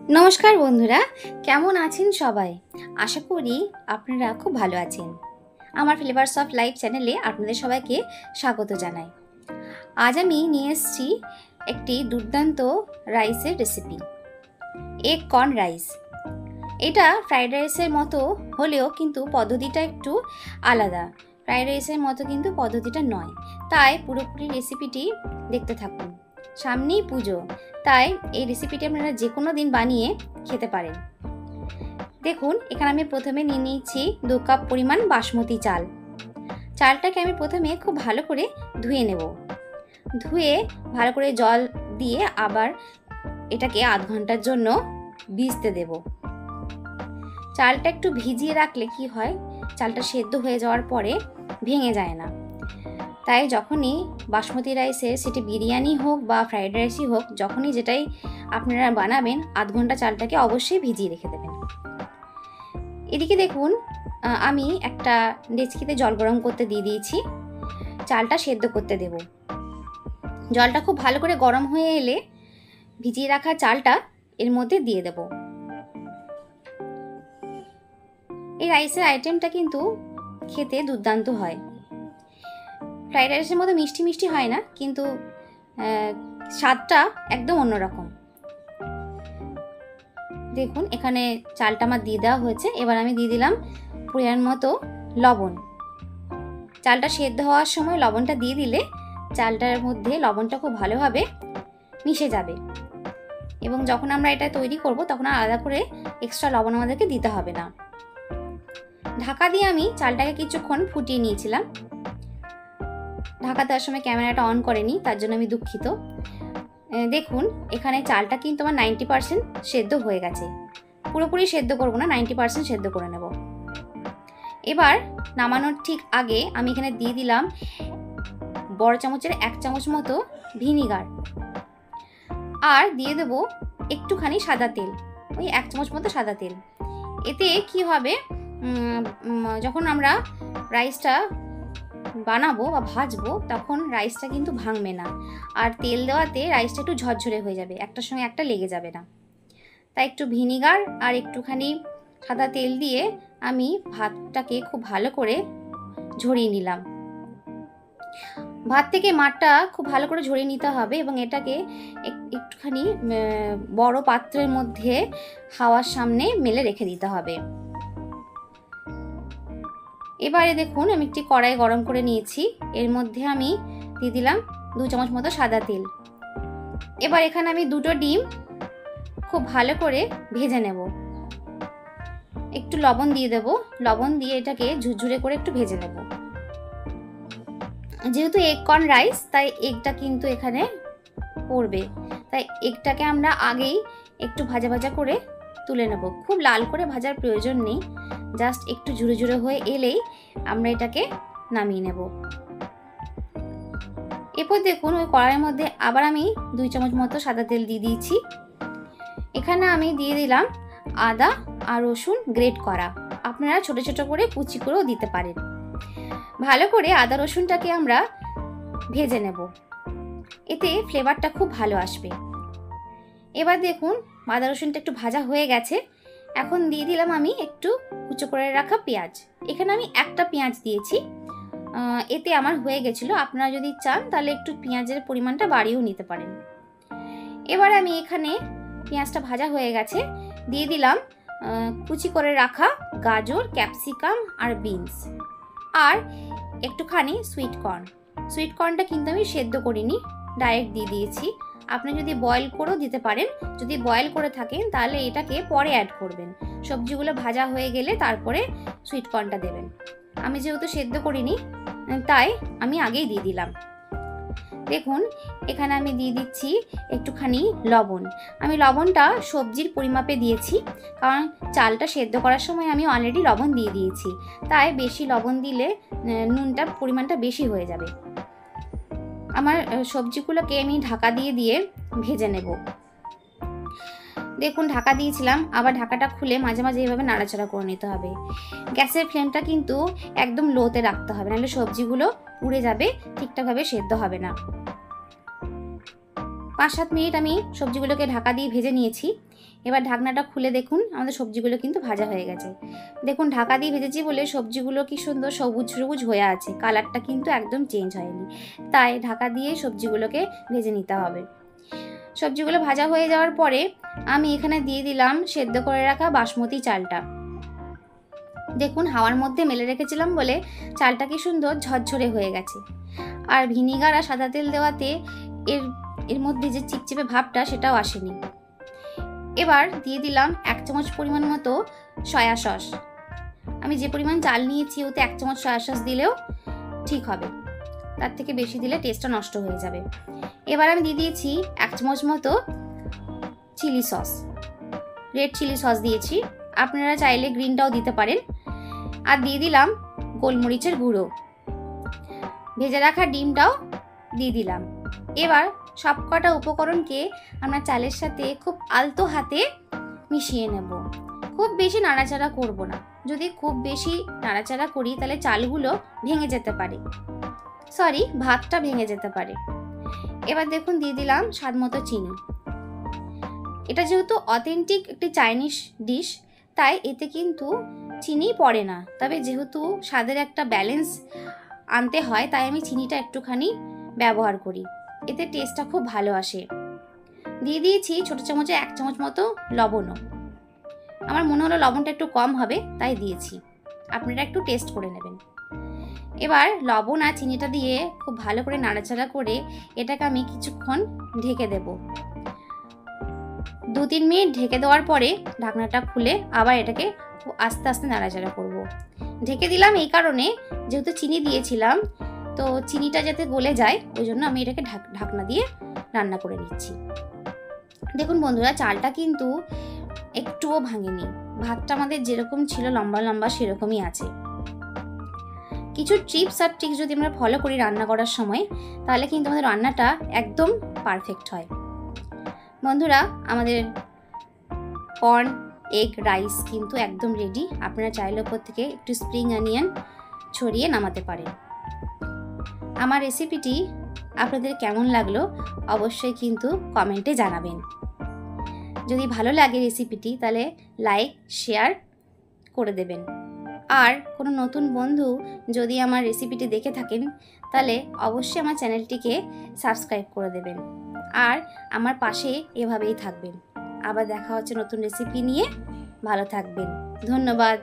नमस्कार बंधुरा केमन आছেন সবাই। आशा करी আপনারা খুব ভালো আছেন। আমার ফ্লেভারস অফ লাইফ চ্যানেলে আপনাদের সবাইকে স্বাগত জানাই। আজ আমি নিয়ে এসেছি একটি দুর্দান্ত রাইসের রেসিপি, এগ কর্ন রাইস। এটা ফ্রাইড রাইসের মতো হলেও কিন্তু পদ্ধতিটা একটু আলাদা। ফ্রাইড রাইসের মতো কিন্তু পদ্ধতিটা নয়, তাই পুরোপুরি রেসিপিটি দেখতে থাকুন। সামনেই পুজো, তাই এই রেসিপিটি আপনারা যে কোনো দিন বানিয়ে খেতে পারেন। দেখুন, এখানে আমি প্রথমে নিয়ে নিচ্ছি 2 কাপ পরিমাণ বাসমতি চাল। চালটাকে আমি প্রথমে খুব ভালো করে ধুয়ে নেব। ধুয়ে ভালো করে জল দিয়ে আবার এটাকে আধ ঘন্টার জন্য ভিজতে দেব। চালটা একটু ভিজিয়ে রাখলে কি হয়, চালটা সেদ্ধ হয়ে যাওয়ার পরে ভেঙে যায় না। তাই যখনই বাসমতি রাইসের সেটি বিরিয়ানি হোক বা ফ্রাইড রাইসই হোক, যখনই যেটাই আপনারা বানাবেন আধ ঘন্টা চালটাকে অবশ্যই ভিজিয়ে রেখে দেবেন। এদিকে দেখুন, আমি একটা ডেচকিতে জল গরম করতে দিয়ে দিয়েছি। চালটা সেদ্ধ করতে দেব। জলটা খুব ভালো করে গরম হয়ে এলে ভিজিয়ে রাখা চালটা এর মধ্যে দিয়ে দেব। এই রাইসের আইটেমটা কিন্তু খেতে দুর্দান্ত হয়। ফ্রাইড রাইসের মতো মিষ্টি মিষ্টি হয় না, কিন্তু স্বাদটা একদম অন্যরকম। দেখুন, এখানে চালটা আমার দিয়ে দেওয়া হয়েছে। এবার আমি দিয়ে দিলাম পরিমাণ মতো লবণ। চালটা সেদ্ধ হওয়ার সময় লবণটা দিয়ে দিলে চালটার মধ্যে লবণটা খুব ভালোভাবে মিশে যাবে, এবং যখন আমরা এটা তৈরি করব তখন আলাদা করে এক্সট্রা লবণ আমাদেরকে দিতে হবে না। ঢাকা দিয়ে আমি চালটাকে কিছুক্ষণ ফুটিয়ে নিয়েছিলাম। ঢাকা দেওয়ার সময় ক্যামেরাটা অন করেনি, তার জন্য আমি দুঃখিত। দেখুন, এখানে চালটা কিন্তু আমার 90% সেদ্ধ হয়ে গেছে। পুরোপুরি সেদ্ধ করব না, 90% সেদ্ধ করে নেব। এবার নামানোর ঠিক আগে আমি এখানে দিয়ে দিলাম বড় চামচের 1 চামচ মতো ভিনিগার, আর দিয়ে দেব একটুখানি সাদা তেল, ওই 1 চামচ মতো সাদা তেল। এতে কি হবে, যখন আমরা রাইসটা বানাবো বা ভাজবো তখন রাইসটা কিন্তু ভাঙবে না, আর তেল দেওয়াতে রাইসটা একটু ঝরঝরে হয়ে যাবে, একটার সঙ্গে একটা লেগে যাবে না। তাই একটু ভিনিগার আর একটুখানি সাদা তেল দিয়ে আমি ভাতটাকে খুব ভালো করে ঝরিয়ে নিলাম। ভাত থেকে মাঠটা খুব ভালো করে ঝরিয়ে নিতে হবে, এবং এটাকে একটুখানি বড় পাত্রের মধ্যে হাওয়ার সামনে মেলে রেখে দিতে হবে। এবারে দেখুন, আমি একটি কড়াই গরম করে নিয়েছি। এর মধ্যে আমি দিয়ে দিলাম 2 চামচ মতো সাদা তেল। এবার এখানে আমি 2টো ডিম খুব ভালো করে ভেজে নেব। একটু লবণ দিয়ে দেব। লবণ দিয়ে এটাকে ঝুরঝুরে করে একটু ভেজে নেব। যেহেতু এগ কর্ন রাইস, তাই এগটা কিন্তু এখানে পড়বে, তাই এগটাকে আমরা আগেই একটু ভাজা ভাজা করে তুলে নেব। খুব লাল করে ভাজার প্রয়োজন নেই, জাস্ট একটু ঝুরে ঝুরে হয়ে এলেই আমরা এটাকে নামিয়ে নেব। এরপর দেখুন, ওই কড়াইয়ের মধ্যে আবার আমি 2 চামচ মতো সাদা তেল দিয়ে দিয়েছি। এখানে আমি দিয়ে দিলাম আদা আর রসুন গ্রেট করা। আপনারা ছোট ছোট করে কুচি করেও দিতে পারেন। ভালো করে আদা রসুনটাকে আমরা ভেজে নেব, এতে ফ্লেভারটা খুব ভালো আসবে। এবার দেখুন, আদা রসুনটা একটু ভাজা হয়ে গেছে। এখন দিয়ে দিলাম আমি একটু কুচো করে রাখা পেঁয়াজ। এখানে আমি একটা পেঁয়াজ দিয়েছি, এতে আমার হয়ে গেছিলো। আপনারা যদি চান তাহলে একটু পেঁয়াজের পরিমাণটা বাড়িয়েও নিতে পারেন। এবার আমি এখানে পেঁয়াজটা ভাজা হয়ে গেছে, দিয়ে দিলাম কুচি করে রাখা গাজর, ক্যাপসিকাম আর বিনস, আর একটুখানি সুইট কর্ন। সুইট কর্নটা কিন্তু আমি সেদ্ধ করিনি, ডাইরেক্ট দিয়ে দিয়েছি। আপনি যদি বয়েল করেও দিতে পারেন। যদি বয়েল করে থাকেন তাহলে এটাকে পরে অ্যাড করবেন। সবজিগুলো ভাজা হয়ে গেলে তারপরে সুইট কর্নটা দেবেন। আমি যেহেতু সেদ্ধ করিনি, তাই আমি আগেই দিয়ে দিলাম। দেখুন, এখানে আমি দিয়ে দিচ্ছি একটুখানি লবণ। আমি লবণটা সবজির পরিমাপে দিয়েছি, কারণ চালটা সেদ্ধ করার সময় আমি অলরেডি লবণ দিয়ে দিয়েছি, তাই বেশি লবণ দিলে নুনটা পরিমাণটা বেশি হয়ে যাবে। আমার সবজিগুলোকে আমি ঢাকা দিয়ে দিয়ে ভেজে নেব। দেখুন, ঢাকা দিয়েছিলাম, আবার ঢাকাটা খুলে মাঝে মাঝে এইভাবে নাড়াচাড়া করে নিতে হবে। গ্যাসের ফ্লেমটা কিন্তু একদম লোতে রাখতে হবে, নাহলে সবজিগুলো পুড়ে যাবে, ঠিকঠাকভাবে সেদ্ধ হবে না। 5-7 মিনিট আমি সবজিগুলোকে ঢাকা দিয়ে ভেজে নিয়েছি। এবার ঢাকনাটা খুলে দেখুন আমাদের সবজিগুলো কিন্তু ভাজা হয়ে গেছে। দেখুন ঢাকা দিয়ে ভেজেছি বলে সবজিগুলো কি সুন্দর সবুজ সবুজ হয়ে আছে, কালারটা কিন্তু একদম চেঞ্জ হয়নি। তাই ঢাকা দিয়ে সবজিগুলোকে ভেজে নিতে হবে। সবজিগুলো ভাজা হয়ে যাওয়ার পরে আমি এখানে দিয়ে দিলাম সেদ্ধ করে রাখা বাসমতি চালটা। দেখুন হাওয়ার মধ্যে মেলে রেখেছিলাম বলে চালটা কি সুন্দর ঝরঝরে হয়ে গেছে। আর ভিনিগার আর সাদা তেল দেওয়াতে এর মধ্যে যে চিপচিপে ভাবটা সেটাও আসেনি। এবার দিয়ে দিলাম 1 চামচ পরিমাণ মতো সয়া সস। আমি যে পরিমাণ চাল নিয়েছি ওতে 1 চামচ সয়া সস দিলেও ঠিক হবে, তার থেকে বেশি দিলে টেস্টটা নষ্ট হয়ে যাবে। এবার আমি দিয়ে দিয়েছি 1 চামচ মতো chilli sauce, red chilli sauce দিয়েছি, আপনারা চাইলে গ্রিনটাও দিতে পারেন। আর দিয়ে দিলাম গোলমরিচের গুঁড়ো, ভেজে রাখা ডিমটাও দিয়ে দিলাম। এবার সবকটা উপকরণকে আমরা চালের সাথে খুব আলতো হাতে মিশিয়ে নেব। খুব বেশি নাড়াচাড়া করব না, যদি খুব বেশি নাড়াচাড়া করি তাহলে চালগুলো ভেঙে যেতে পারে, ভাতটা ভেঙে যেতে পারে। এবার দেখুন দিয়ে দিলাম স্বাদ মতো চিনি। এটা যেহেতু অথেন্টিক একটি চাইনিজ ডিশ তাই এতে কিন্তু চিনি পড়ে না, তবে যেহেতু স্বাদের একটা ব্যালেন্স আনতে হয় তাই আমি চিনিটা একটুখানি ব্যবহার করি, এতে টেস্টটা খুব ভালো আসে। দিয়ে দিয়েছি ছোট চামচে 1 চামচ মতো লবণও। আমার মনে হলো লবণটা একটু কম হবে তাই দিয়েছি, আপনারা একটু টেস্ট করে নেবেন। এবার লবণ আর চিনিটা দিয়ে খুব ভালো করে নাড়াচাড়া করে এটাকে আমি কিছুক্ষণ ঢেকে দেব। 2-3 মিনিট ঢেকে দেওয়ার পরে ঢাকনাটা খুলে আবার এটাকে আস্তে আস্তে নাড়াচাড়া করব। ঢেকে দিলাম এই কারণে যেহেতু চিনি দিয়েছিলাম তো চিনিটা যাতে গলে যায় ওই জন্য আমি এটাকে ঢাকনা দিয়ে রান্না করে নিচ্ছি। দেখুন বন্ধুরা চালটা কিন্তু একটুও ভাঙেনি, ভাতটা আমাদের যেরকম ছিল লম্বা লম্বা সেরকমই আছে। কিছু টিপস আর ট্রিক্স যদি আমরা ফলো করি রান্না করার সময় তাহলে কিন্তু আমাদের রান্নাটা একদম পারফেক্ট হয়। বন্ধুরা আমাদের কর্ন এগ রাইস কিন্তু একদম রেডি। আপনারা চাইলে ওপর থেকে একটু স্প্রিং অনিয়ন ছড়িয়ে নামাতে পারেন। আমার রেসিপিটি আপনাদের কেমন লাগলো অবশ্যই কিন্তু কমেন্টে জানাবেন। যদি ভালো লাগে রেসিপিটি তাহলে লাইক শেয়ার করে দেবেন। আর কোনো নতুন বন্ধু যদি আমার রেসিপিটি দেখে থাকেন তাহলে অবশ্যই আমার চ্যানেলটিকে সাবস্ক্রাইব করে দেবেন আর আমার পাশে এভাবেই থাকবেন। আবার দেখা হচ্ছে নতুন রেসিপি নিয়ে, ভালো থাকবেন, ধন্যবাদ।